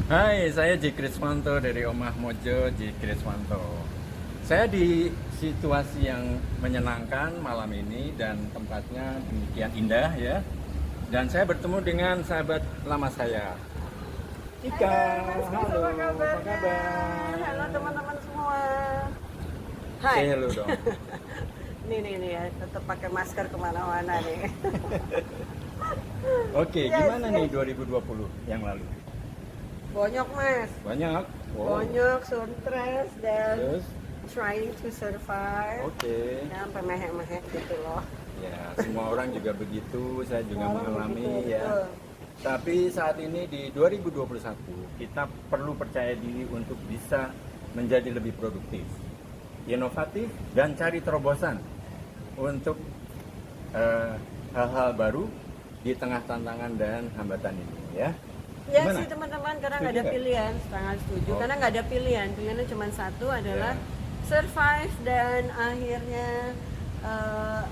Hai, saya J. Kriswanto dari Omah Mojo J. Kriswanto. Saya di situasi yang menyenangkan malam ini dan tempatnya demikian indah ya. Dan saya bertemu dengan sahabat lama saya. Hai Ika, Mas Kris, halo, apa apa kabarnya? Halo kabar? teman-teman semua. Hai. Say hello dong. Nih ya, tetap pakai masker kemana-mana nih. Oke, Yes, gimana nih yes. 2020 yang lalu? Bonyok Mas, Banyak. Wow. bonyok, stres dan Terus, trying to survive. oke. Ya, sampai mehek-mehek gitu loh. Ya, semua orang juga begitu, saya juga Semua orang mengalami begitu, ya. betul. Tapi saat ini di 2021 kita perlu percaya diri untuk bisa menjadi lebih produktif, inovatif dan cari terobosan untuk eh, hal-hal baru di tengah tantangan dan hambatan ini ya. Ya Gimana? sih teman-teman, karena nggak Setuju ada nggak? pilihan, sangat setuju. Oh, Karena nggak ada pilihan, pilihannya cuma satu adalah ya. survive dan akhirnya eh,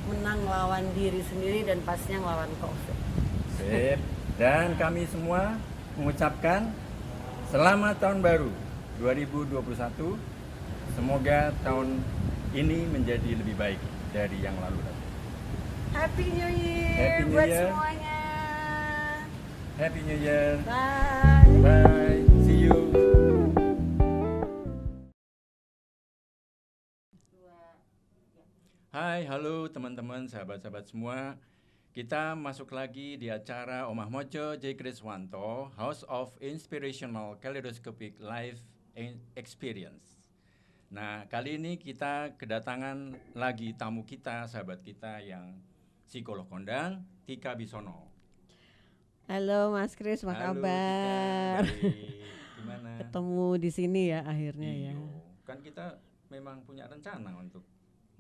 menang lawan diri sendiri dan pastinya ngelawan COVID. Sip. Dan kami semua mengucapkan selamat tahun baru 2021. Semoga tahun ini menjadi lebih baik dari yang lalu. Happy New Year Happy New buat Year. semuanya. Happy New Year. Bye. Bye. See you. Hai, halo teman-teman, sahabat-sahabat semua. Kita masuk lagi di acara Omah Mojo J. Kriswanto, House of Inspirational Kaleidoscopic Life Experience. Nah, kali ini kita kedatangan lagi tamu kita, sahabat kita yang psikolog kondang, Tika Bisono. Halo Mas Kris, apa Halo Tika, kabar? baik. Gimana? Ketemu di sini ya akhirnya ya. Iyo, kan kita memang punya rencana untuk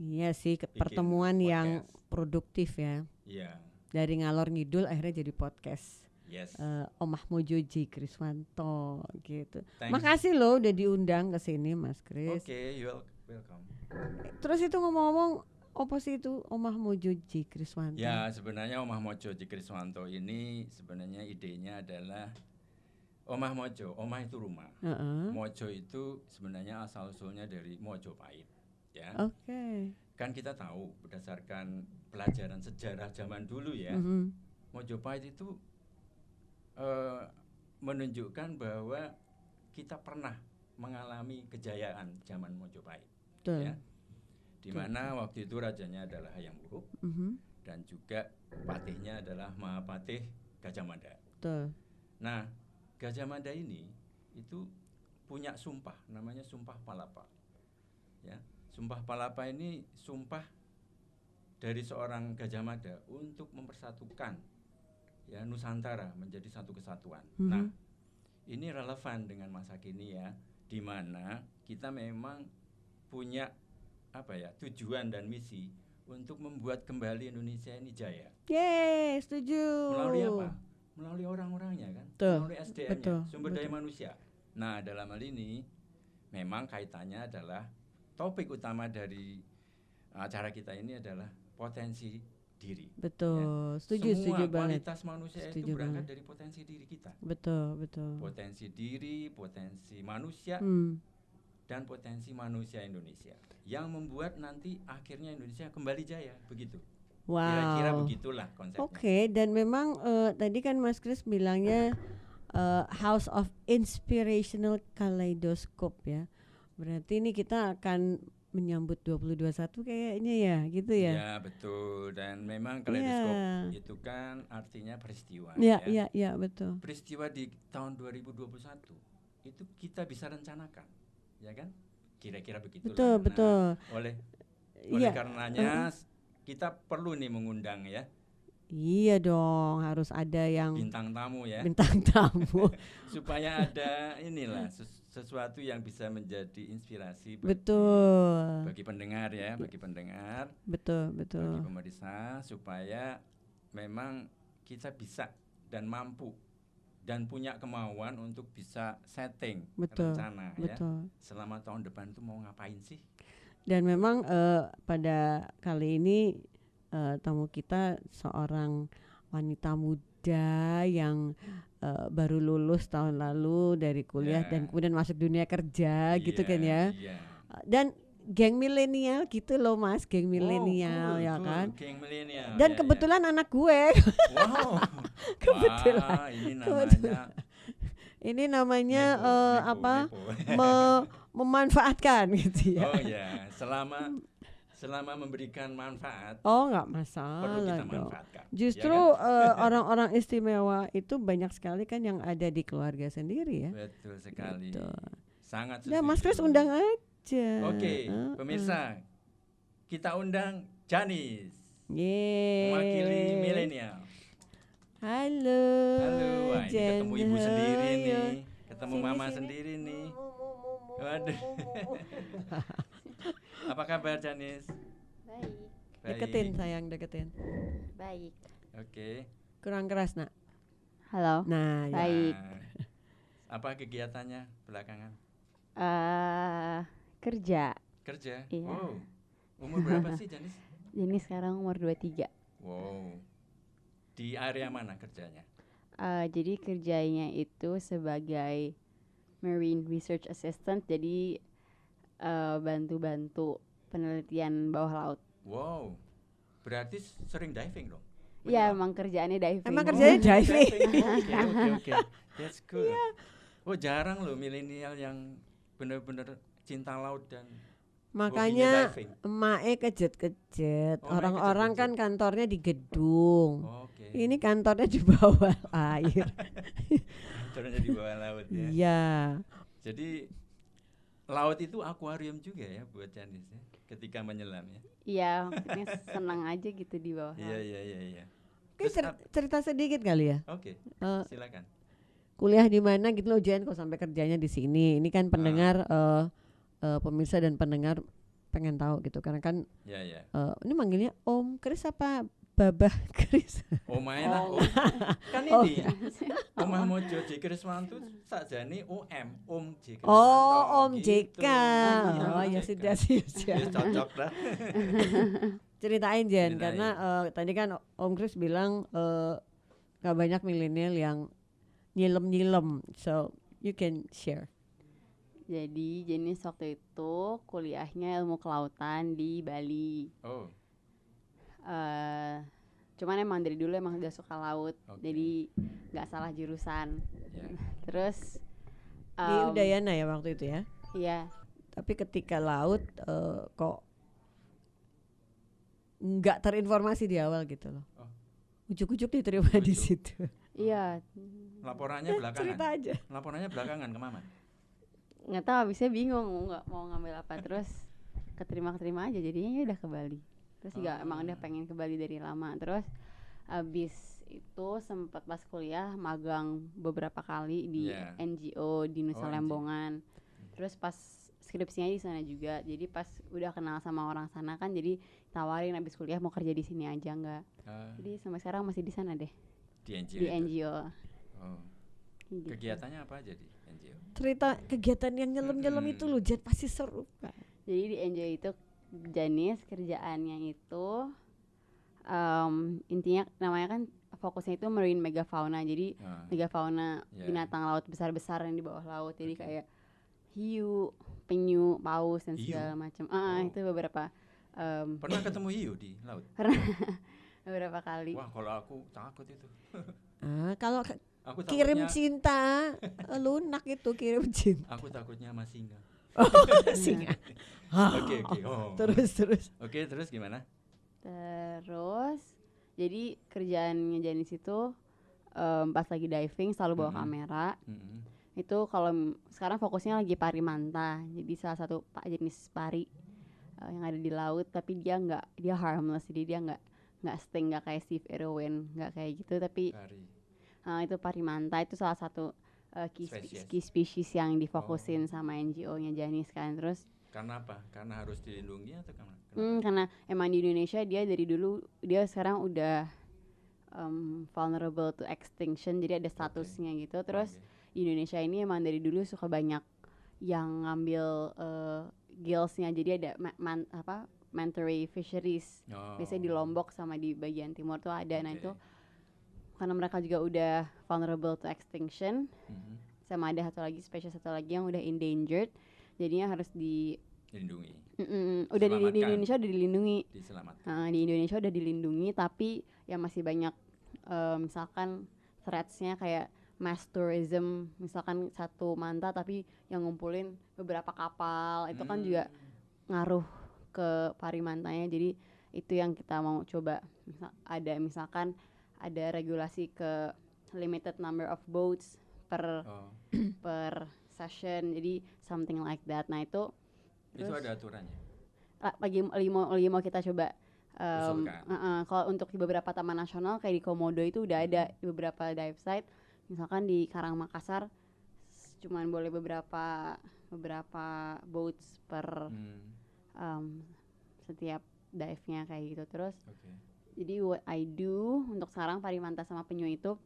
Iya sih, bikin pertemuan yang podcast. produktif ya. Iya, Dari ngalor ngidul akhirnya jadi podcast. yes. Omah Mojoji Kriswanto gitu. Thanks. Makasih loh udah diundang ke sini Mas Kris. Oke, welcome. Terus itu ngomong-ngomong apa sih itu Omah Mojoji Kriswanto? Ya, sebenarnya Omah Mojo J. Kriswanto ini sebenarnya idenya adalah Omah Mojo. Omah itu rumah. Heeh. Mojo itu sebenarnya asal-usulnya dari Mojopahit, ya. Oke. Kan kita tahu berdasarkan pelajaran sejarah zaman dulu ya, Mhm. Mojopahit itu eh, menunjukkan bahwa kita pernah mengalami kejayaan zaman Mojopahit, Betul. ya. Di mana waktu itu rajanya adalah Hayam Wuruk Mhm. dan juga patihnya adalah Mahapatih Gajah Mada. Betul. Nah, Gajah Mada ini itu punya sumpah, namanya Sumpah Palapa. Ya, Sumpah Palapa ini sumpah dari seorang Gajah Mada untuk mempersatukan ya Nusantara menjadi satu kesatuan. Nah, ini relevan dengan masa kini ya, di mana kita memang punya apa ya tujuan dan misi untuk membuat kembali Indonesia ini jaya. Yeay, setuju. Melalui apa? Melalui orang-orangnya kan, Betul. melalui SDM-nya, Betul. sumber daya Betul. manusia. Nah, dalam hal ini memang kaitannya adalah topik utama dari acara kita ini adalah potensi diri. Betul. Ya. Setuju, Semua setuju banget. kualitas manusia itu Setuju berangkat banget. dari potensi diri kita. Betul, betul. Potensi diri, potensi manusia, dan potensi manusia Indonesia yang membuat nanti akhirnya Indonesia kembali jaya, begitu. Wow. Kira-kira begitulah konsepnya. Oke, dan memang tadi kan Mas Kris bilangnya House of Inspirational Kaleidoscope ya. Berarti ini kita akan menyambut 2021 kayaknya ya, gitu ya. Ya, betul. Dan memang kaleidoskop itu kan artinya peristiwa ya. ya. Ya, betul. Peristiwa di tahun 2021 itu kita bisa rencanakan, ya kan? Kira-kira begitu. Betul, betul. Oleh Iya. karenanya kita perlu nih mengundang ya. Iya dong, harus ada yang bintang tamu ya. Bintang tamu. Supaya ada inilah sesuatu yang bisa menjadi inspirasi bagi pendengar ya, bagi pendengar. Betul. Bagi pemirsa supaya memang kita bisa dan mampu dan punya kemauan untuk bisa setting rencana ya. Selama tahun depan itu mau ngapain sih? Dan memang pada kali ini tamu kita seorang wanita muda yang baru lulus tahun lalu dari kuliah dan kemudian masuk dunia kerja gitu kan ya. Dan geng milenial gitu loh Mas, geng milenial ya kan. Geng milenial. Dan kebetulan anak gue. Wow. Kebetulan. Wah, ini namanya ini namanya nepo. memanfaatkan gitu ya. Oh ya, selama memberikan manfaat. Oh nggak Perlu masalah kita dong. manfaatkan. Justru Ya kan? orang-orang istimewa itu banyak sekali kan yang ada di keluarga sendiri ya. Betul sekali. Gitu. Sangat Nah setuju. Mas Kris undang aja. Oke, pemirsa, kita undang Janice, Yeay. mewakili milenial. Halo. Halo, wah ini ketemu ibu Jen. sendiri Ayo. nih, ketemu Sini, mama sini. sendiri nih. Waduh. Apa kabar Janice? Baik, Deketin sayang, deketin. baik. Oke. Kurang keras nak. Halo. Nah, ya. Baik. Nah, apa kegiatannya belakangan? Kerja. Kerja? Iya. Wow. Umur berapa sih Janice? Jadi sekarang umur 23. Wow. Di area mana kerjanya? Jadi kerjanya itu sebagai Marine Research Assistant. Jadi bantu-bantu penelitian bawah laut. Wow. Berarti sering diving dong? Iya, Menyelam? emang kerjaannya diving. Emang kerjanya diving. Oke. That's good. Oh jarang loh milenial yang benar-benar cinta laut dan Makanya hobinya diving. emak kejet-kejet. Oh, emak Orang-orang kan kejet-kejet. kantornya di gedung. Oke. Ini kantornya di bawah air. Kantornya di bawah laut ya. Iya. Jadi laut itu akuarium juga ya buat Janice ya, ketika menyelam ya. Iya, maksudnya senang aja gitu di bawah Iya laut. iya. Oke, Terus cerita sedikit kali ya. Oke, Eh, silakan. kuliah di mana gitu loh Jen, kok sampai kerjanya di sini. Ini kan pendengar pemirsa dan pendengar pengen tahu gitu karena kan Ya ya. ini manggilnya Om Kris apa Babah Kris? Main lah. Oh. Kan Oh, ini. Omah Mojo J Kriswanto sakjane Om J Kriswanto. Oh, Om gitu. JK. Iya, Oh Om ya JK. sudah sih. Ya, cocok lah. Ceritain Jen Ceritain. karena tadi kan Om Kris bilang gak banyak milenial yang nyilem. So you can share. Jadi jenis waktu itu kuliahnya ilmu kelautan di Bali. Oh, Cuman emang dari dulu emang udah suka laut, Oke. jadi nggak salah jurusan. ya. Terus Di Udayana ya waktu itu ya. iya, Tapi ketika laut kok nggak terinformasi di awal gitu loh. Oh. Ujuk-ujuk diterima di Ujuk. situ. iya Laporannya belakangan. Cerita aja. Laporannya belakangan ke Mama. nggak tahu, abisnya bingung mau ngambil apa, terus keterima aja, jadinya ya udah ke Bali. Terus juga emang udah pengen ke Bali dari lama. Terus abis itu sempat pas kuliah magang beberapa kali di Iya. NGO di Nusa Oh, Lembongan. Terus pas skripsinya di sana juga. Jadi pas udah kenal sama orang sana kan, jadi tawarin abis kuliah mau kerja di sini aja nggak. Jadi sampai sekarang masih di sana deh, Di NGO. di itu. NGO. Oh. Gitu. Kegiatannya apa aja di NGO? Cerita kegiatan yang nyelem-nyelem itu loh, Jet pasti seru kan. Jadi di NGO itu jenis kerjaannya itu intinya namanya kan fokusnya itu marine megafauna. Jadi Ah, megafauna Ya. binatang laut besar-besar yang di bawah laut. Jadi Oke. kayak hiu, penyu, paus dan Hiu? segala macam. Oh. Itu beberapa Pernah ketemu hiu di laut? beberapa kali. Wah, kalau aku takut itu. Kalau Aku kirim takutnya, cinta lunak itu kirim cinta. aku takutnya sama singa. Singa. Oke. Oh. Terus. Oke, terus gimana? Terus jadi kerjaannya Janis itu pas lagi diving selalu bawa Mhm. kamera. Mm-mm. Itu kalau sekarang fokusnya lagi pari manta, jadi salah satu jenis pari yang ada di laut, tapi dia harmless, jadi dia nggak sting, nggak kayak Steve Irwin, nggak kayak gitu, tapi Pari. itu pari manta itu salah satu Spesies. key species yang difokusin sama NGO-nya Janis kan. Terus Karena apa? Karena harus dilindungi atau kenapa? karena emang di Indonesia dia dari dulu, dia sekarang udah vulnerable to extinction, jadi ada statusnya gitu. Terus Oke. di Indonesia ini emang dari dulu suka banyak yang ngambil gillsnya, jadi ada manta ray fisheries. Oh. Biasanya di Lombok sama di bagian timur tuh ada. Nah Oke. itu karena mereka juga udah vulnerable to extinction, Mhm. sama ada spesies satu lagi yang udah endangered, jadinya harus Dilindungi, udah di Selamatkan. Indonesia udah dilindungi. diselamatkan. Di Indonesia udah dilindungi, tapi ya masih banyak misalkan threats-nya kayak mass tourism, misalkan satu manta tapi yang ngumpulin beberapa kapal, itu kan juga ngaruh ke parimantanya. Jadi itu yang kita mau coba, misalkan ada regulasi ke limited number of boats per Oh, per session, jadi something like that. Nah itu itu terus ada aturannya. lagi mau kita coba. Usulkan. Kalau untuk di beberapa taman nasional kayak di Komodo itu udah ada di beberapa dive site, misalkan di Karang Makassar cuman boleh beberapa boats per setiap dive-nya kayak gitu. Terus Oke. jadi what I do untuk sekarang parimanta sama penyu itu,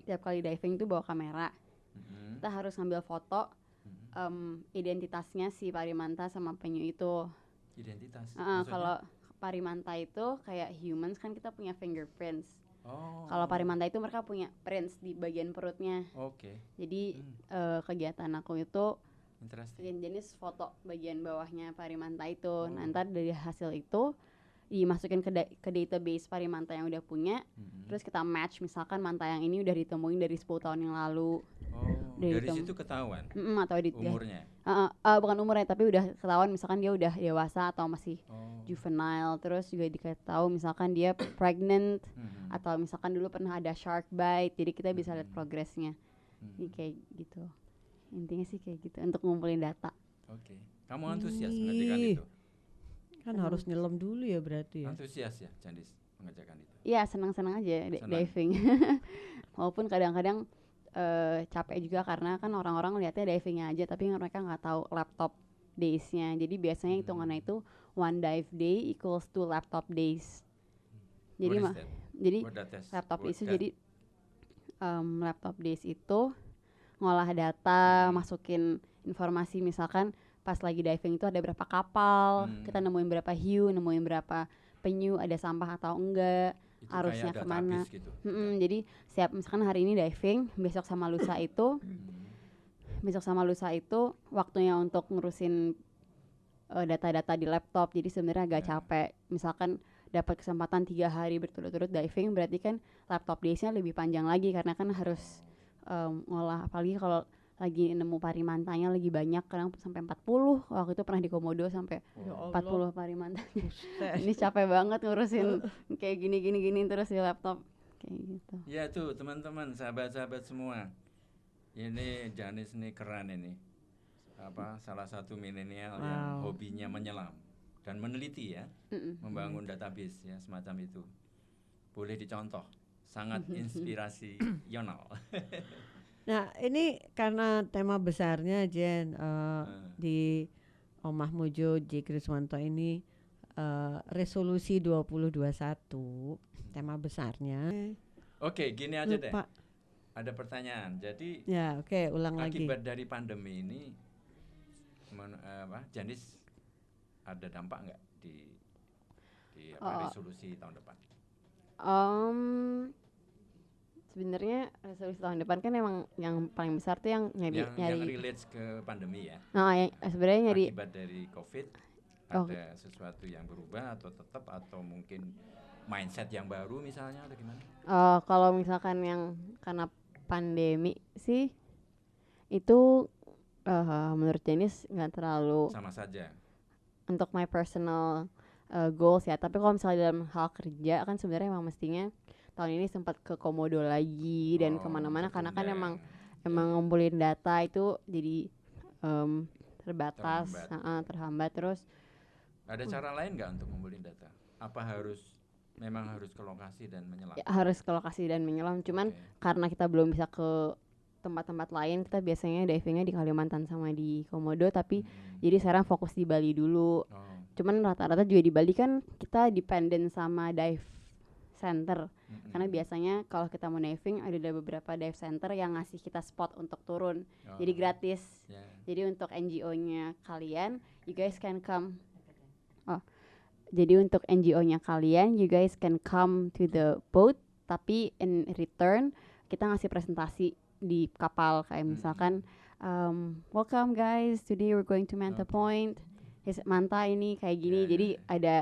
tiap kali diving itu bawa kamera, Mhm. kita harus ngambil foto identitasnya si parimanta sama penyu itu. Identitas. Maksudnya? Kalau parimanta itu kayak humans kan kita punya fingerprints. Oh. Kalau parimanta itu mereka punya prints di bagian perutnya. Oke. Jadi kegiatan aku itu Interesting. jenis foto bagian bawahnya parimanta itu. Nah, ntar dari hasil itu dimasukin ke database parimanta yang udah punya. Terus kita match, misalkan manta yang ini udah ditemuin dari 10 tahun yang lalu. Oh, dari situ ketahuan Atau umurnya. bukan umurnya, tapi udah ketahuan misalkan dia udah dewasa atau masih juvenile. Terus juga diketahui misalkan dia pregnant atau misalkan dulu pernah ada shark bite. Jadi kita bisa lihat progresnya. Jadi kayak gitu. Intinya sih kayak gitu untuk ngumpulin data. Oke. Kamu antusias mengerjakan itu? Kan harus nyelam dulu ya berarti ya. Antusias ya, Jandis, mengerjakan itu? Iya, senang-senang aja diving. Walaupun kadang-kadang capek juga karena kan orang-orang lihatnya divingnya aja, tapi mereka nggak tahu laptop days-nya. Jadi biasanya hitungannya itu one dive day equals 2 laptop days. Jadi laptop days itu jadi laptop days itu ngolah data, masukin informasi, misalkan pas lagi diving itu ada berapa kapal, kita nemuin berapa hiu, nemuin berapa penyu, ada sampah atau enggak, itu arusnya kemana. Gitu. Jadi siap, misalkan hari ini diving, besok sama lusa itu waktunya untuk ngurusin data-data di laptop. Jadi sebenarnya agak capek. Misalkan dapat kesempatan 3 hari berturut-turut diving, berarti kan laptop days-nya lebih panjang lagi karena kan harus ngolah, apalagi kalau lagi nemu parimantanya lagi banyak, kadang sampai 40. Waktu itu pernah di Komodo sampai 40 parimantanya. Ini capek banget ngurusin kayak gini terus di laptop kayak gitu. Ya tuh teman-teman, sahabat-sahabat semua, ini Janice nih keren ini. Salah satu milenial yang hobinya menyelam dan meneliti ya, membangun database ya, semacam itu. Boleh dicontoh, sangat inspirasional. Nah ini karena tema besarnya Jen, di Omah Mojo J. Kriswanto ini resolusi 2021, tema besarnya. Oke, gini aja deh. Ada pertanyaan. Jadi ya, ulang lagi. Akibat dari pandemi ini, Janice ada dampak nggak di resolusi tahun depan? Sebenarnya resolusi tahun depan kan emang yang paling besar tuh yang nyari yang relates ke pandemi ya. Sebenarnya nyari akibat dari COVID, ada sesuatu yang berubah atau tetap, atau mungkin mindset yang baru misalnya, atau gimana? Kalau misalkan yang karena pandemi sih itu menurut Janice nggak terlalu sama saja untuk my personal goals ya. Tapi kalau misalnya dalam hal kerja kan sebenarnya emang mestinya tahun ini sempat ke Komodo lagi dan kemana-mana karena kan emang ngumpulin data itu jadi terhambat. Terus ada cara lain nggak untuk ngumpulin data? Apa memang harus ke lokasi dan menyelam? Ya, harus ke lokasi dan menyelam. Cuman karena kita belum bisa ke tempat-tempat lain, kita biasanya divingnya di Kalimantan sama di Komodo, tapi jadi sekarang fokus di Bali dulu. Cuman rata-rata juga di Bali kan kita dependent sama dive center, karena biasanya kalau kita mau diving ada beberapa dive center yang ngasih kita spot untuk turun, jadi gratis. Jadi untuk NGO-nya kalian, you guys can come. Jadi untuk NGO-nya kalian, you guys can come to the boat tapi in return kita ngasih presentasi di kapal kayak misalkan welcome guys, today we're going to Manta Point. Manta ini kayak gini, jadi ada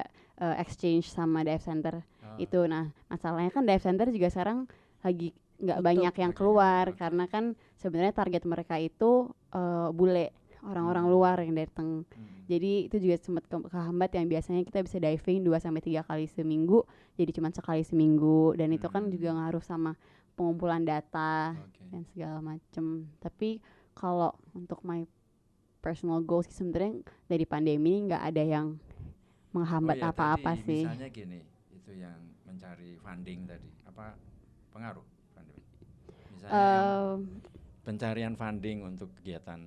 exchange sama dive center itu. Nah masalahnya kan dive center juga sekarang lagi nggak banyak yang keluar karena kan sebenarnya target mereka itu bule, orang-orang luar yang datang. Jadi itu juga sempat kehambat yang biasanya kita bisa diving 2-3 kali seminggu jadi cuma sekali seminggu, dan itu kan juga ngaruh sama pengumpulan data dan segala macem. Tapi kalau untuk my personal goals sebenarnya dari pandemi nggak ada yang menghambat apa-apa sih. Misalnya gini, itu yang mencari funding tadi, apa pengaruh pandemi? Misalnya pencarian funding untuk kegiatan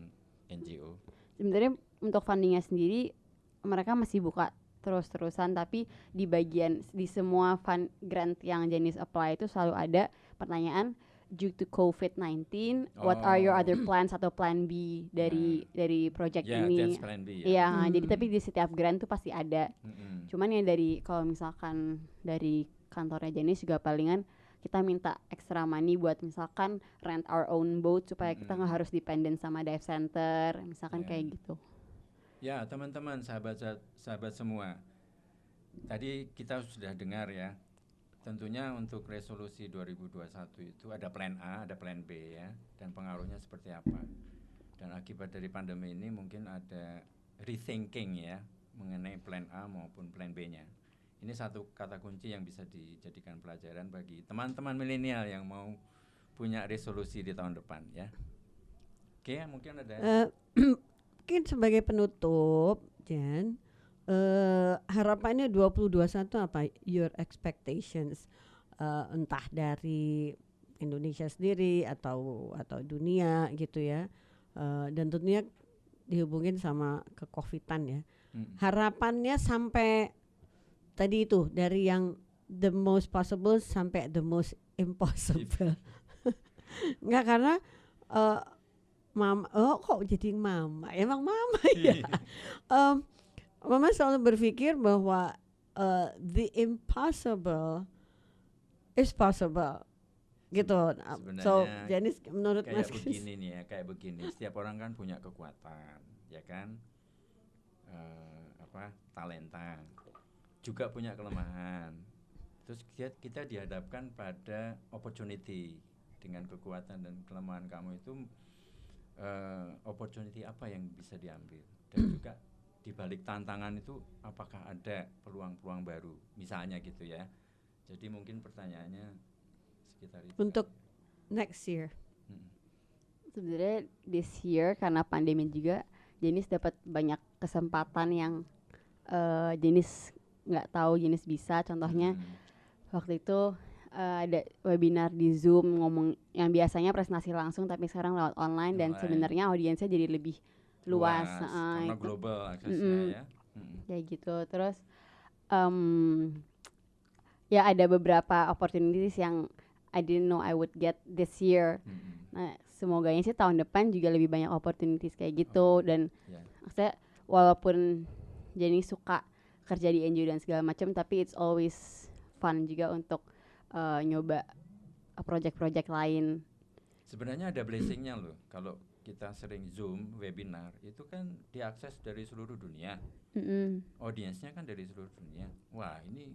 NGO. Sebenarnya untuk fundingnya sendiri mereka masih buka terus-terusan, tapi di semua fund grant yang Janice apply itu selalu ada pertanyaan due to COVID-19, what are your other plans atau plan B dari project ini? That's plan B, jadi tapi di setiap grant tuh pasti ada. Cuman ya kalau misalkan dari kantornya Janice juga palingan kita minta extra money buat misalkan rent our own boat supaya kita nggak harus dependent sama dive center, misalkan kayak gitu. Ya teman-teman, sahabat semua, tadi kita sudah dengar ya, tentunya untuk resolusi 2021 itu ada plan A, ada plan B ya, dan pengaruhnya seperti apa. Dan akibat dari pandemi ini mungkin ada rethinking ya mengenai plan A maupun plan B-nya. Ini satu kata kunci yang bisa dijadikan pelajaran bagi teman-teman milenial yang mau punya resolusi di tahun depan ya. Oke, mungkin ada mungkin sebagai penutup, Jan, harapannya 2021 apa? Your expectations, entah dari Indonesia sendiri atau dunia gitu ya, dan tentunya dihubungin sama ke-COVID-an ya. Harapannya sampai tadi itu dari yang the most possible sampai the most impossible. Enggak, karena mama, kok jadi mama? Emang mama ya. Mama selalu berpikir bahwa the impossible is possible, gitu. So, Janice menurut kayak Mas begini nih ya, kayak begini. Setiap orang kan punya kekuatan, ya kan? Talenta, juga punya kelemahan. Terus kita dihadapkan pada opportunity dengan kekuatan dan kelemahan kamu itu. Opportunity apa yang bisa diambil, dan juga di balik tantangan itu apakah ada peluang-peluang baru misalnya gitu ya. Jadi mungkin pertanyaannya sekitar itu untuk next year. Sebenarnya this year karena pandemi juga Janice dapat banyak kesempatan yang Janice nggak tahu Janice bisa. Contohnya waktu itu ada webinar di Zoom ngomong yang biasanya presentasi langsung tapi sekarang lewat online dan sebenarnya audiensnya jadi lebih luas karena global aksesnya ya gitu. Terus ya ada beberapa opportunities yang I didn't know I would get this year. Nah semoganya sih tahun depan juga lebih banyak opportunities kayak gitu. Dan maksudnya walaupun Jenny suka kerja di NGO dan segala macam, tapi it's always fun juga untuk nyoba project-project lain. Sebenarnya ada blessingnya loh, kalau kita sering Zoom webinar itu kan diakses dari seluruh dunia, audiensnya kan dari seluruh dunia. Wah ini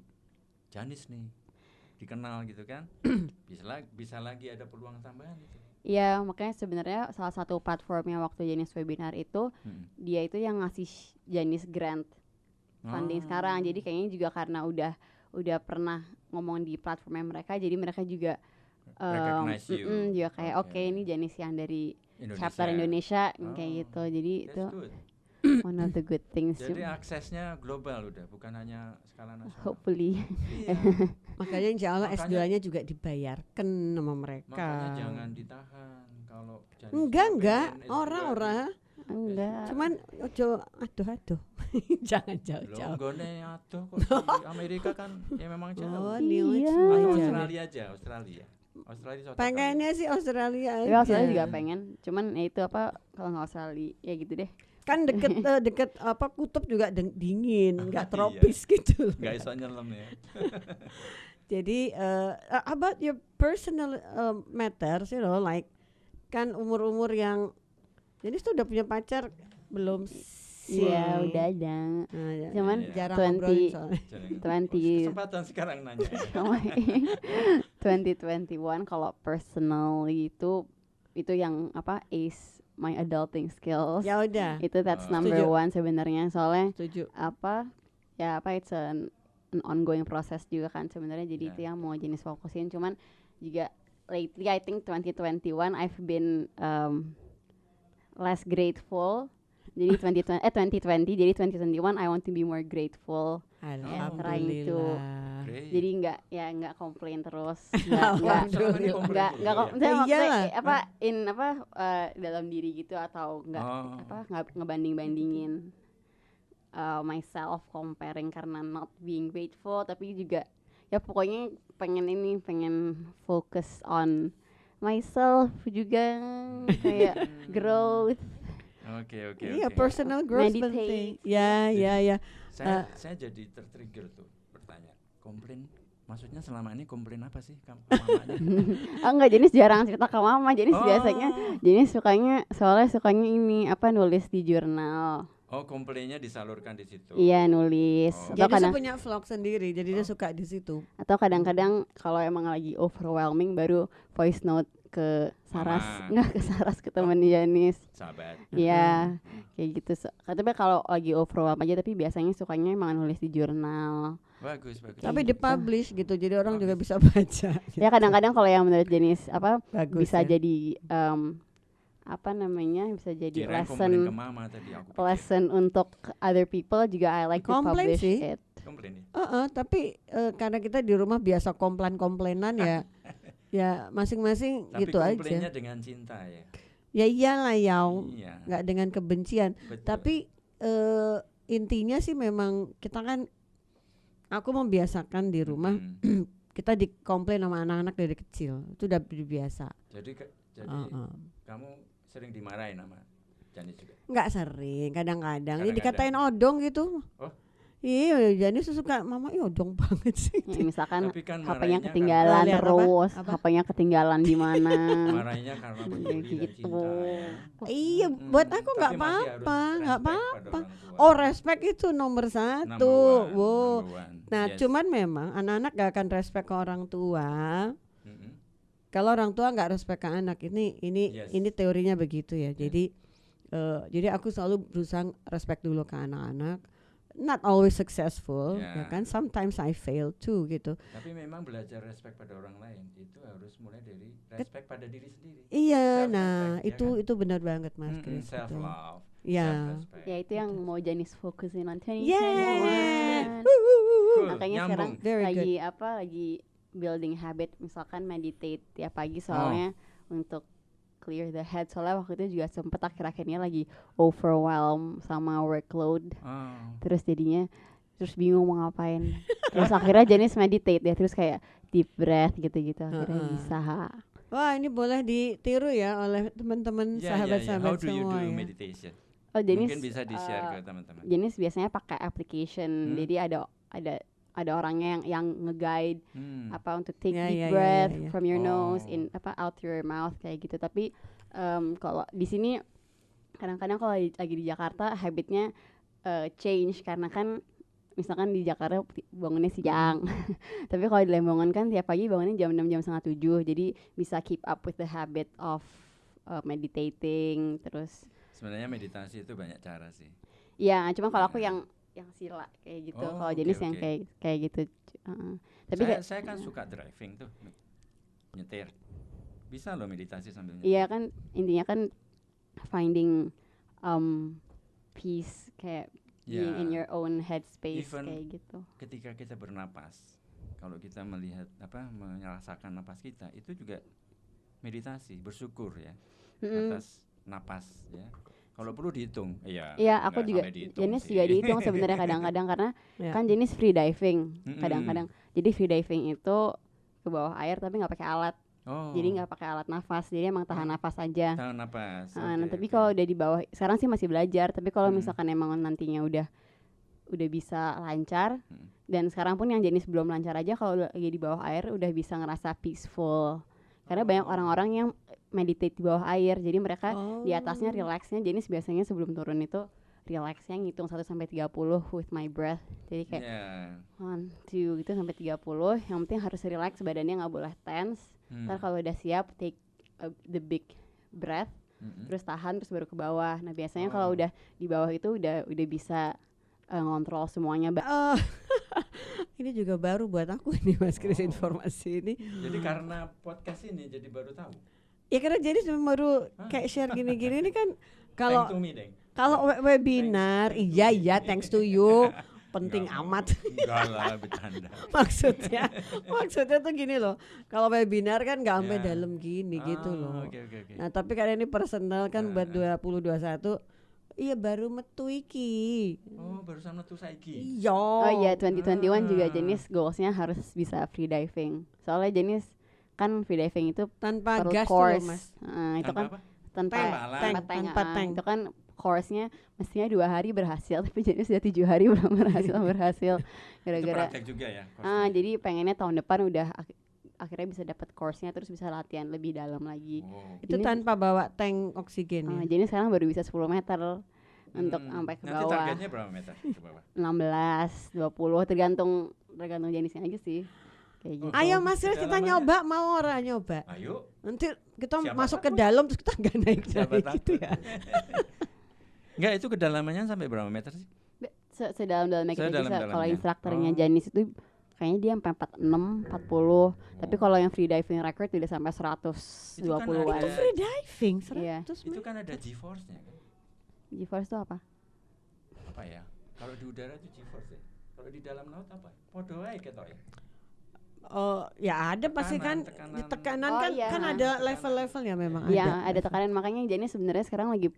Janice nih dikenal gitu kan, bisa lagi ada peluang tambahan itu. Iya, makanya sebenarnya salah satu platformnya waktu Janice webinar itu dia itu yang ngasih Janice grant funding sekarang. Jadi kayaknya juga karena udah pernah ngomong di platformnya mereka, jadi mereka juga recognize you. Juga kayak oke, ini Janice yang dari chapter Indonesia kayak gitu. Jadi itu one of the good things. Jadi aksesnya global udah, bukan hanya skala nasional. Hopefully. Makanya insya Allah S2-nya juga dibayarkan sama mereka. Makanya jangan ditahan kalau enggak orang-orang. Enggak. Cuman aduh. Jangan jauh-jauh. Gone aduh kok di Amerika kan ya memang jauh. Iya. Australia. Pengennya sih Australia aja. Ya, Australia juga pengen. Cuman itu kalau nggak Australia ya gitu deh. Kan deket kutub juga dingin, nggak tropis gitu. Nggak iso nyelam ya. Jadi about your personal matters, like kan umur-umur yang Jenis tuh udah punya pacar belum sih? Iya, udah ada. Nah, Cuman jarang 20 ngobrolin soalnya. 20 Kesempatan sekarang nanya. 2021 kalau personally itu yang apa ace my adulting skills. Ya udah, Itu that's Oh. number Setuju. one sebenarnya, soalnya setuju. it's an ongoing process juga kan sebenarnya, jadi Ya. itu yang mau jenis fokusin. Cuman juga lately I think 2021 I've been less grateful. Jadi 2020 jadi 2021 I want to be more grateful. Alhamdulillah. Great. Jadi nggak komplain terus. Alhamdulillah. Nggak Iyalah. dalam diri gitu, atau nggak ngebanding-bandingin myself, comparing karena not being grateful, tapi juga ya pokoknya pengen focus on myself juga, kayak growth. Oke. Iya, personal growth Meditate. penting. Ya. Saya jadi tertrigger tuh bertanya. Komplain, maksudnya selama ini komplain apa sih mamanya? Enggak, Jenis jarang cerita ke mama. Jenis Oh. biasanya Jenis soalnya sukanya ini nulis di jurnal. Oh, komplainnya disalurkan di situ. Iya, nulis. Oh. Atau Jadi dia kadang punya vlog sendiri, jadi dia suka di situ. atau kadang-kadang kalau emang lagi overwhelming baru voice note ke Saras, Mama. enggak ke Saras, ke temen Janis. Sahabat. Iya, kayak gitu. Tapi kalau lagi overwhelm aja, tapi biasanya sukanya emang nulis di jurnal. Bagus. Tapi gitu. dipublish gitu, jadi orang juga bisa baca. Ya kadang-kadang kalau yang menurut Jenis Bagus bisa ya. jadi bisa jadi Kirain komplain ke lesson mama tadi aku pikir. lesson untuk other people juga. I like to Komplain publish sih. it. Komplain ya. Tapi karena kita di rumah biasa komplainan ya, ya masing-masing Tapi gitu komplainnya aja. dengan cinta ya. Ya iyalah Iya. nggak dengan kebencian. Betul. Tapi intinya sih memang kita kan, aku membiasakan di rumah Mm-mm. kita dikomplain sama anak-anak dari kecil, itu udah biasa. Jadi kamu sering dimarahin sama Janis juga. Nggak sering, kadang-kadang. Jadi Kadang-kadang. dikatain odong gitu. Oh. Iya, Janis suka mama odong banget sih. Ya, misalkan Tapi kan HP-nya marahnya ketinggalan Lihat apa? terus, Apa? HP-nya ketinggalan di mana. marahnya karena peduli dan Gitu. cinta ya. Iya, Mm-mm. buat aku Tapi nggak masih harus apa-apa, nggak respect apa-apa. pada orang tua. Oh, respect itu nomor satu. Wow. Number one. Nah, Yes. cuman memang anak-anak gak akan respect ke orang tua. Mm-mm. Kalau orang tua nggak respect ke anak, ini Yes. teorinya begitu ya. Yes. Jadi aku selalu berusaha respect dulu ke anak-anak. Not always successful, Ya. ya kan? Sometimes I fail too gitu. Tapi memang belajar respect pada orang lain itu harus mulai dari respect pada diri sendiri. Iya, Self-respect, nah ya itu kan? itu benar banget Mas Chris. Self betul. love. Iya. Self-respect. Ya itu yang mau Janis fokusin on 2021. Yeah. Cool, Makanya sekarang nyambung. Very good. lagi building habit, misalkan meditate tiap pagi soalnya untuk clear the head. Soalnya waktu itu juga sempet akhir-akhirnya lagi overwhelmed sama workload, Oh. terus bingung mau ngapain. Terus akhirnya Janis meditate ya, terus kayak deep breath gitu-gitu, akhirnya Heeh. bisa. Wah, ini boleh ditiru ya oleh teman-teman Ya, sahabat-sahabat How do you semua do ya. meditation? Oh, Janis Mungkin bisa di-share ke teman-teman. Janis biasanya pakai application. Hmm. Jadi ada orangnya yang nge-guide apa untuk take Ya, deep ya, ya, breath ya, ya. from your nose Oh. out your mouth kayak gitu. Tapi kalau di sini kadang-kadang kalau lagi di Jakarta habitnya change, karena kan misalkan di Jakarta bangunnya siang. Tapi kalau di Lembongan kan tiap pagi bangunnya jam 6, jam setengah 7. Jadi bisa keep up with the habit of meditating terus. Sebenarnya meditasi itu banyak cara sih. Ya, cuma kalau aku Ya. yang sila kayak gitu. Oh, Kalau oke, Jenis yang oke. kayak gitu. Tapi Saya kan suka driving tuh, nyetir. Bisa loh meditasi sambil nyetir. iya kan intinya kan finding peace, kayak being in your own headspace Even kayak gitu. Ketika kita bernapas, kalau kita merasakan napas kita, itu juga meditasi, bersyukur ya atas napas ya. Kalau perlu dihitung, iya. Iya, aku nggak juga sampai dihitung Jenis sih. juga dihitung sebenarnya kadang-kadang, karena Ya. kan Jenis free diving Mm-mm. kadang-kadang. Jadi free diving itu ke bawah air tapi nggak pakai alat. Oh, Jadi nggak pakai alat nafas. Jadi emang tahan nafas aja. tahan napas. Nah, Oke, tapi oke. kalau udah di bawah, sekarang sih masih belajar. Tapi kalau Mm. misalkan emang nantinya udah bisa lancar, Mm. dan sekarang pun yang jenis belum lancar aja kalau lagi di bawah air udah bisa ngerasa peaceful. Karena banyak orang-orang yang meditate di bawah air, jadi mereka di atasnya relaxnya. Jenis biasanya sebelum turun itu relaxnya ngitung 1 sampai 30 with my breath. Jadi kayak 1, 2 gitu sampai 30. Yang penting harus relax, badannya nggak boleh tense. Ntar kalau udah siap take the big breath, terus tahan, terus baru ke bawah. Nah biasanya kalau udah di bawah itu udah bisa ngontrol semuanya. Ini juga baru buat aku nih Mas Kris informasi ini. Jadi karena podcast ini jadi baru tahu. Ya karena jadi baru kayak share gini-gini ini kan kalau Thank to me, Deng. kalau webinar iya thanks to you. Penting amat. Enggak lah, bercanda. maksudnya tuh gini loh, kalau webinar kan nggak sampai dalam gini gitu loh. Okay. Nah tapi karena ini personal kan buat 2021, iya baru metu iki. Oh barusan metu saiki. Iya. Oh iya 2021 juga jenis goalsnya harus bisa free diving. Soalnya jenis kan free diving itu Tanpa perlu gas tuh course. loh, Mas. Itu kan apa? tanpa tank. Itu kan course-nya mestinya 2 hari berhasil, tapi jadi sudah 7 hari belum berhasil gara-gara. Itu praktek juga ya. Jadi pengennya tahun depan udah akhirnya bisa dapat course-nya, terus bisa latihan lebih dalam lagi. Itu Ini tanpa bawa tank oksigen ya. jadi sekarang baru bisa 10 meter untuk sampai ke Nanti bawah. targetnya berapa meter ke bawah? 16, 20 tergantung jenisnya aja sih. Kayak gitu. Ayo Mas Kris kita Kedalamannya. nyoba, mau orang nyoba. Ayo. Nanti kita Siapa masuk ke takut? dalam terus kita nggak naik Siapa gitu takut? ya. Enggak, itu kedalamannya sampai berapa meter sih? Sedalam-dalamnya kita bisa. Sedalam-dalamnya. Kalau instrukturnya Oh. Janis itu kayaknya dia sampai 46, 40. Tapi kalau yang free diving record udah sampai 120-an. Itu free diving 100 Iya. Itu kan ada G-force-nya kan? GeForce itu apa? Apa ya? Kalau di udara itu G-force ya. Kalau di dalam laut apa? Podo ae ketok ya. Oh ya ada pasti kan Tekanan. di tekanan Oh, kan iya. kan ada level-levelnya memang Iya, ada tekanan. Makanya Janis sebenarnya sekarang lagi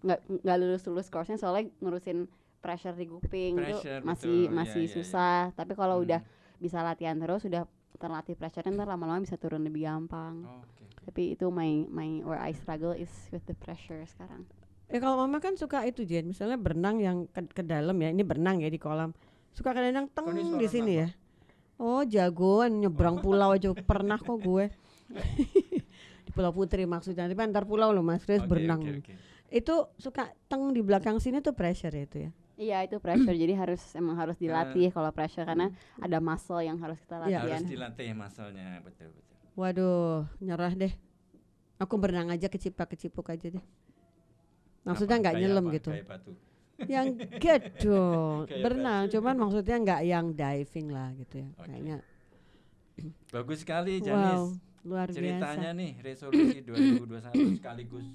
nggak lulus course-nya soalnya ngurusin pressure di kuping itu Pressure, masih betul. Iya, susah. Tapi kalau udah bisa latihan terus, udah terlatih pressure-nya, ntar lama-lama bisa turun lebih gampang. Oke. Tapi itu my where I struggle is with the pressure sekarang. Ya kalau mama kan suka itu Jen, misalnya berenang yang ke dalam ya, ini berenang ya di kolam. Suka kadang-kadang teng Kok ini suara di sini apa? ya. Oh jagoan nyebrang pulau aja pernah kok gue. Di Pulau Putri maksudnya, tapi antar pulau loh Mas Kris berenang. Oke. Itu suka teng di belakang sini tuh pressure ya itu ya. Iya itu pressure, jadi emang harus dilatih kalau pressure karena ada muscle yang harus kita Iya. latihan. Harus dilatih muscle-nya, betul. Waduh, nyerah deh. Aku berenang aja kecipuk aja deh. Maksudnya Apa? nggak Kayak nyelam apa? gitu. Kayak batu. Yang gitu, Kayak berenang, cuman maksudnya nggak yang diving lah gitu ya. Oke. Kayaknya. Bagus sekali Wow, Janis. luar Ceritanya biasa. nih resolusi 2021 sekaligus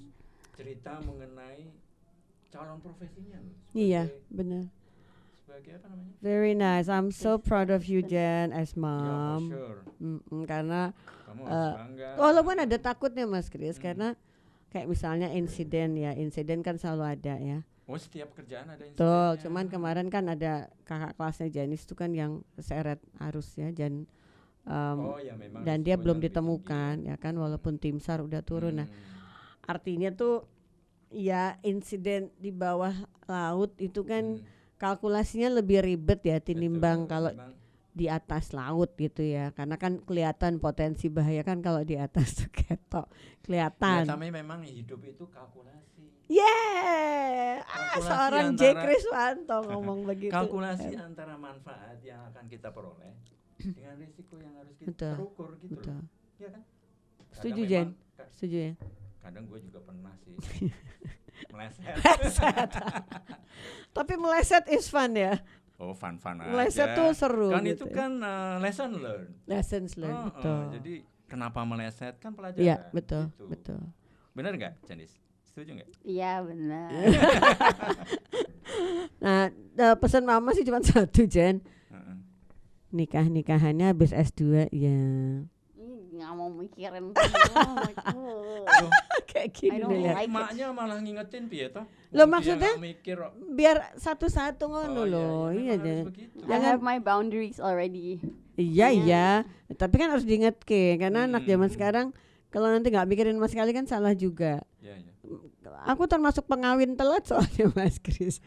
cerita mengenai calon profesinya loh. Iya, benar. Sebagai apa namanya? Very nice. I'm so proud of you Jen as Ya, for mom. sure. Karena Kamu harus bangga. walaupun ada takutnya Mas Kris, karena kayak misalnya insiden kan selalu ada ya. Oh, setiap kerjaan ada Betul, insidennya. cuman kemarin kan ada kakak kelasnya Janis itu kan yang seret arus ya dan Oh, ya memang dan dia risikonya belum lebih ditemukan tinggi ya kan walaupun tim SAR udah ya. turun. Nah, artinya tuh ya insiden di bawah laut itu kan kalkulasinya lebih ribet ya tinimbang Betul, kalau memang. di atas laut gitu ya. Karena kan kelihatan potensi bahaya kan kalau di atas tuh ketok Ya, kelihatan. tapi memang hidup itu kalkulasi. Yeah, Kalkulasi seorang J. antara- Kriswanto ngomong begitu. Kalkulasi antara manfaat yang akan kita peroleh dengan risiko yang harus kita Betul, terukur gitu betul. loh. Iya kan? Setuju, Kadang Jen? memang- Setuju ya? Kadang gue juga pernah sih meleset. Tapi meleset is fun ya. Oh, fun-fun aja. Meleset tuh seru Kan gitu itu ya. kan lesson learn. Lessons learned, betul. Jadi kenapa meleset kan pelajaran. Iya, betul, gitu. betul. Benar nggak, Janis? Setuju nggak? Iya benar. Nah, pesan mama sih cuma satu, Jen. Heeh. Nikahannya habis S2 ya. Nggak mau mikirin. Loh, Kayak gini I don't nih lihat. like it. maknya malah ngingetin piye toh? Loh, Dia maksudnya nggak mikir kok. Biar satu-satu ngono Oh, loh. Iya, memang Jen. harus begitu. I have my boundaries already. Iya. Tapi kan harus diingetke karena anak zaman Hmm. sekarang kalau nanti nggak mikirin mas sekali kan salah juga. Iya, iya. Aku termasuk pengawin telat soalnya Mas Kris.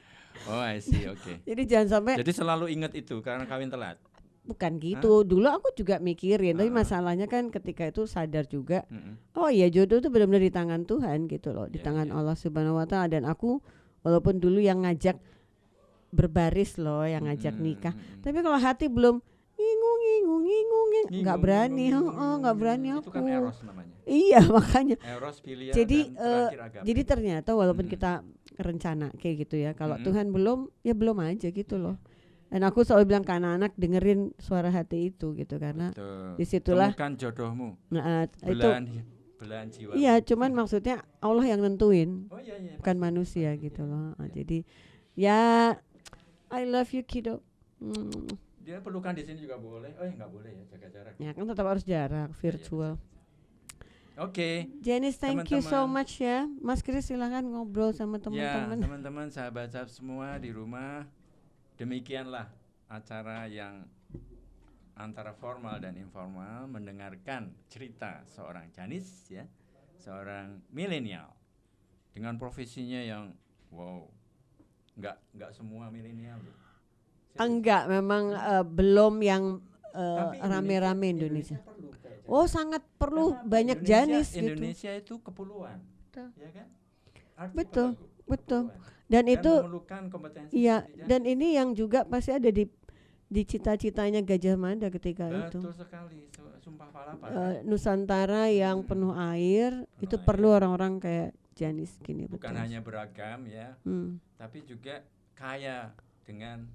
Oh, I see, oke. Jadi jangan sampai Jadi selalu ingat itu karena kawin telat. bukan gitu. Dulu aku juga mikirin, tapi Ah. masalahnya kan ketika itu sadar juga, Mm-mm. oh iya jodoh itu benar-benar di tangan Tuhan gitu loh, di Iya, tangan iya. Allah Subhanahu wa taala. Dan aku walaupun dulu yang ngajak berbaris loh, yang ngajak nikah. Tapi kalau hati belum ngingung nggak berani, nggak berani Itu aku. kan eros namanya. Iya makanya. Eros pilihan Jadi dan terakhir agape. jadi ternyata walaupun Mm-mm. kita rencana kayak gitu ya, kalau Mm-mm. Tuhan belum, ya belum aja gitu loh. Dan aku selalu bilang ke anak-anak dengerin suara hati itu gitu, karena Betul. disitulah Temukan jodohmu, itu belahan jiwa. iya, cuman maksudnya Allah yang nentuin, Oh iya, bukan pasti. manusia Pasti, gitu iya. loh. Iya. Jadi ya I love you kiddo. Dia pelukan di sini juga boleh. Oh ya nggak boleh ya, jaga jarak. Ya kan tetap harus jarak virtual. Oke. Janice, thank you so Teman-teman. much ya. Mas Kris silahkan ngobrol sama Ya, teman-teman. teman-teman sahabat-sahabat semua di rumah, demikianlah acara yang antara formal dan informal, mendengarkan cerita seorang Janice ya, seorang milenial dengan profesinya yang wow, nggak semua milenial loh. Serius. Enggak, memang belum yang Tapi rame-rame Indonesia. perlu kayak Oh, sangat perlu Kenapa? banyak Indonesia- Janis gitu. Indonesia itu kepulauan, Betul. ya kan? Arti Betul, pelegu, betul. kepulauan. Dan Dan itu memerlukan kompetensi iya, seperti Janis. dan ini yang juga pasti ada di cita-citanya Gajah Mada ketika itu. Betul sekali, sumpah palapa. Nusantara yang Hmm. penuh air, Penuh itu air. perlu orang-orang kayak Janis gini. Bukan betul. hanya beragam ya, Hmm, tapi juga kaya dengan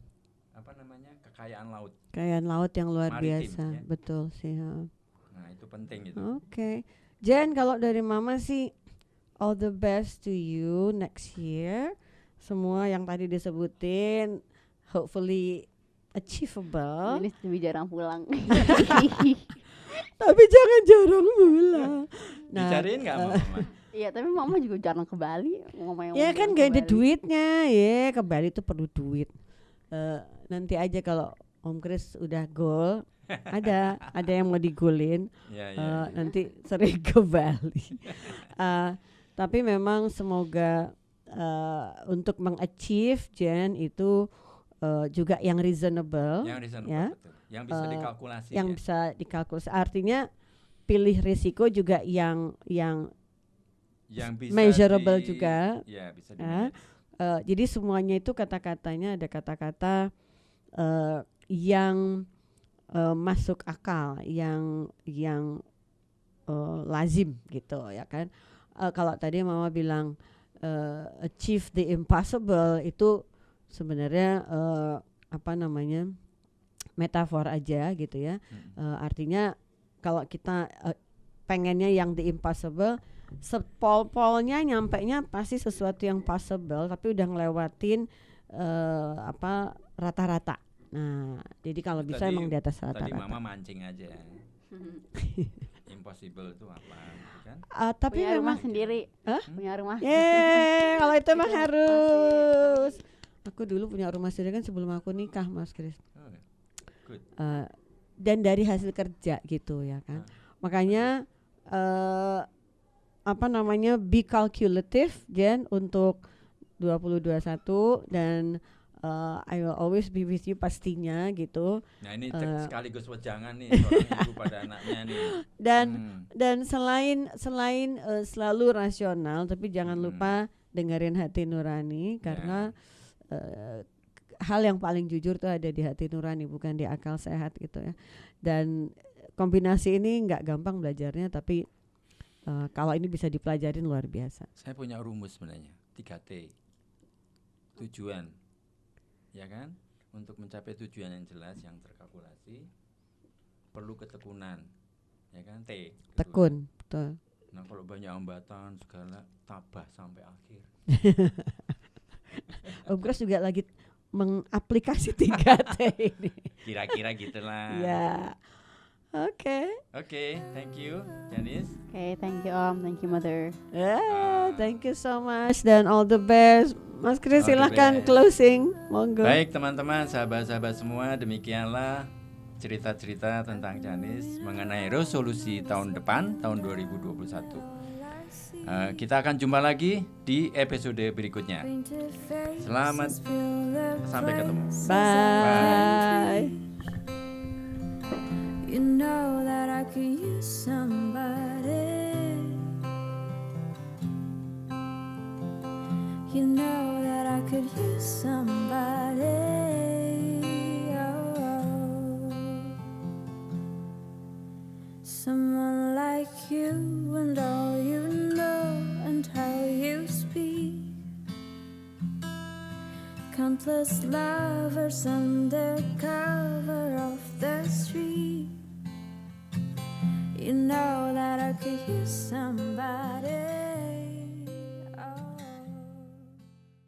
apa namanya kekayaan laut. kekayaan laut yang luar Maritim, biasa, ya. betul sih. Ha. Nah itu penting itu. Oke, Jen, kalau dari Mama sih all the best to you next year. Semua yang tadi disebutin, hopefully achievable. Jadi lebih jarang pulang. Tapi jangan jarang pulang. Dicariin nggak eh, mama? Iya, tapi mama juga jarang ke Bali. Ya kan gak ada duitnya, ya ke Bali itu perlu duit. Nanti aja kalau Om Kris udah goal, ada yang mau digolin. Ya, ya. Nanti sering ke Bali. Tapi memang semoga untuk mengachieve Jen itu juga yang reasonable, Yang reasonable, ya. betul. Yang bisa dikalkulasi. yang ya. bisa dikalkulasi. Artinya pilih risiko juga yang Yang bisa measurable juga. Ya bisa Ya. di-manage. Jadi semuanya itu kata-katanya ada kata-kata yang masuk akal, yang lazim gitu ya kan. Kalau tadi Mama bilang achieve the impossible, itu sebenarnya apa namanya metafor aja gitu ya. Artinya kalau kita pengennya yang the impossible, sepol-polnya nyampainya pasti sesuatu yang possible, tapi udah ngelewatin apa rata-rata. Nah, jadi kalau bisa Tadi- emang di atas Tadi rata-rata. mama mancing aja. Impossible itu apa gitu kan? Tapi punya rumah memang sendiri. Hah? Punya rumah. kalau itu emang Itu harus. Aku dulu punya rumah sendiri kan sebelum aku nikah, Mas Kris. Oh, good. Dan dari hasil kerja gitu ya kan. Makanya apa namanya be calculative Jen untuk 2021 dan I will always be with you pastinya gitu. Nah ini sekaligus wejangan nih seorang ibu pada anaknya nih. Dan selain selalu rasional, tapi jangan lupa dengerin hati nurani karena hal yang paling jujur tuh ada di hati nurani, bukan di akal sehat gitu ya. Dan kombinasi ini nggak gampang belajarnya, tapi kalau ini bisa dipelajarin luar biasa. Saya punya rumus sebenarnya 3T. Tujuan, ya kan? Untuk mencapai tujuan yang jelas, yang terkalkulasi, perlu ketekunan, ya kan? T. Tekun, betul. Nah kalau banyak hambatan segala, tabah sampai akhir. Om Kris juga lagi mengaplikasi 3T ini. Kira-kira gitulah. Ya, oke. Oke, thank you, Janice. Oke, thank you Om, thank you Mother. Thank you so much dan all the best. Mas Kris All the silahkan best. closing, monggo. Baik teman-teman, sahabat-sahabat semua, demikianlah cerita-cerita tentang Janice mengenai resolusi tahun depan, tahun 2021. Kita akan jumpa lagi di episode berikutnya. Selamat, sampai ketemu. Bye. You know that I could use somebody. You know that I could use somebody. Oh, someone like you and all you know and how you speak. Countless lovers undercover